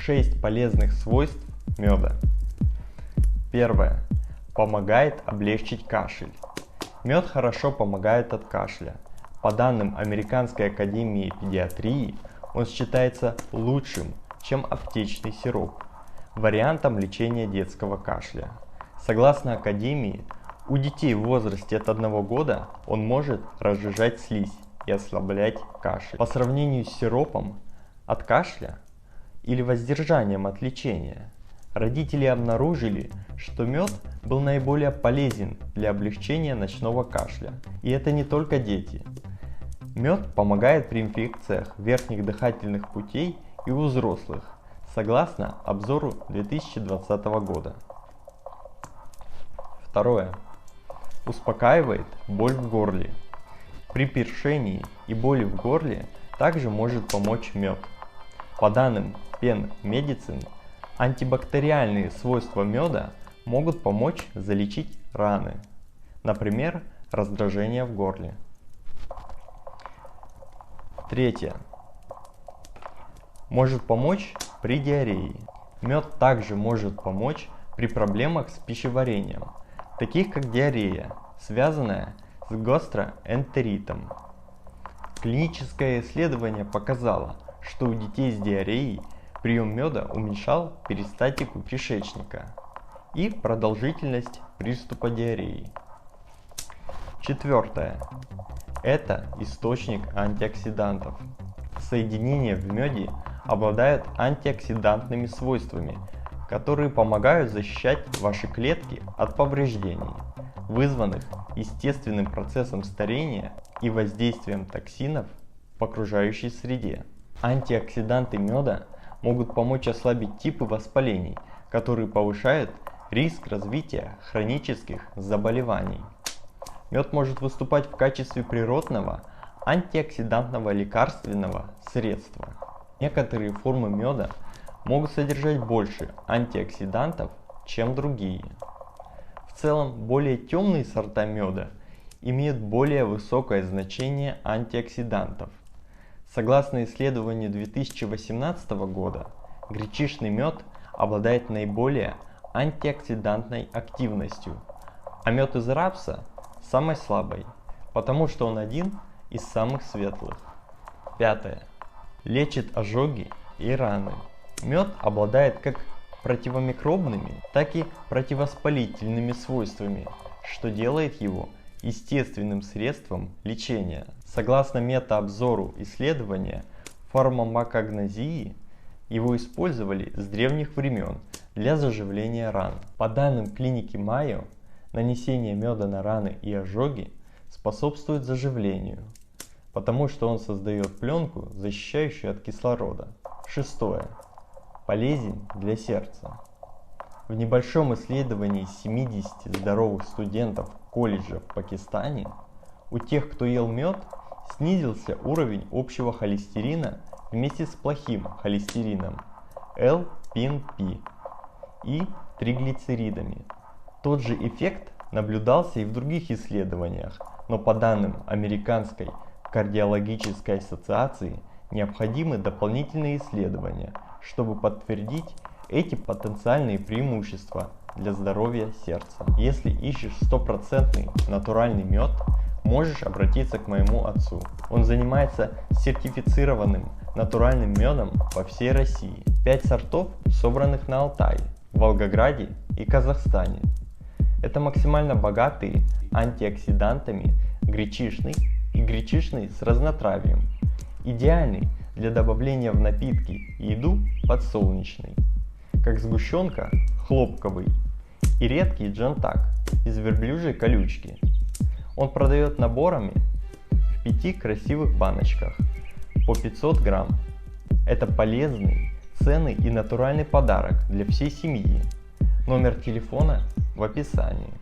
6 полезных свойств меда. Первое. Помогает облегчить кашель. Мед хорошо помогает от кашля. По данным Американской академии педиатрии, он считается лучшим, чем аптечный сироп, вариантом лечения детского кашля. Согласно академии, у детей в возрасте от 1 года он может разжижать слизь и ослаблять кашель. По сравнению с сиропом от кашля или воздержанием от лечения, родители обнаружили, что мед был наиболее полезен для облегчения ночного кашля. И это не только дети. Мед помогает при инфекциях верхних дыхательных путей и у взрослых, согласно обзору 2020 года. Второе. Успокаивает боль в горле. При першении и боли в горле также может помочь мед. По данным Penn Medicine, антибактериальные свойства меда могут помочь залечить раны, например, раздражение в горле. Третье. Может помочь при диарее. Мед также может помочь при проблемах с пищеварением, таких как диарея, связанная с гастроэнтеритом. Клиническое исследование показало, что у детей с диареей прием меда уменьшал перистальтику кишечника и продолжительность приступа диареи. Четвертое. Это источник антиоксидантов. Соединения в меде обладают антиоксидантными свойствами, которые помогают защищать ваши клетки от повреждений, вызванных естественным процессом старения и воздействием токсинов в окружающей среде. Антиоксиданты меда могут помочь ослабить типы воспалений, которые повышают риск развития хронических заболеваний. Мед может выступать в качестве природного антиоксидантного лекарственного средства. Некоторые формы меда могут содержать больше антиоксидантов, чем другие. В целом, более темные сорта меда имеют более высокое значение антиоксидантов. Согласно исследованию 2018 года, гречишный мед обладает наиболее антиоксидантной активностью, а мед из рапса самой слабой, потому что он один из самых светлых. Пятое. Лечит ожоги и раны. Мед обладает как противомикробными, так и противовоспалительными свойствами, что делает его естественным средством лечения. Согласно метаобзору исследования фармакогнозии, его использовали с древних времен для заживления ран. По данным клиники Майо, нанесение меда на раны и ожоги способствует заживлению, потому что он создает пленку, защищающую от кислорода. Шестое. Полезен для сердца. В небольшом исследовании 70 здоровых студентов колледжа в Пакистане у тех, кто ел мед, снизился уровень общего холестерина вместе с плохим холестерином L-PNP и триглицеридами. Тот же эффект наблюдался и в других исследованиях, но по данным Американской кардиологической ассоциации необходимы дополнительные исследования, чтобы подтвердить эти потенциальные преимущества для здоровья сердца. Если ищешь стопроцентный натуральный мед, можешь обратиться к моему отцу. Он занимается сертифицированным натуральным медом по всей России. 5 сортов, собранных на Алтае, Волгограде и Казахстане. Это максимально богатые антиоксидантами гречишный и гречишный с разнотравьем. Идеальный для добавления в напитки и еду подсолнечный, как сгущенка хлопковый и редкий джантак из верблюжьей колючки. Он продает наборами в 5 красивых баночках по 500 грамм. Это полезный, ценный и натуральный подарок для всей семьи. Номер телефона в описании.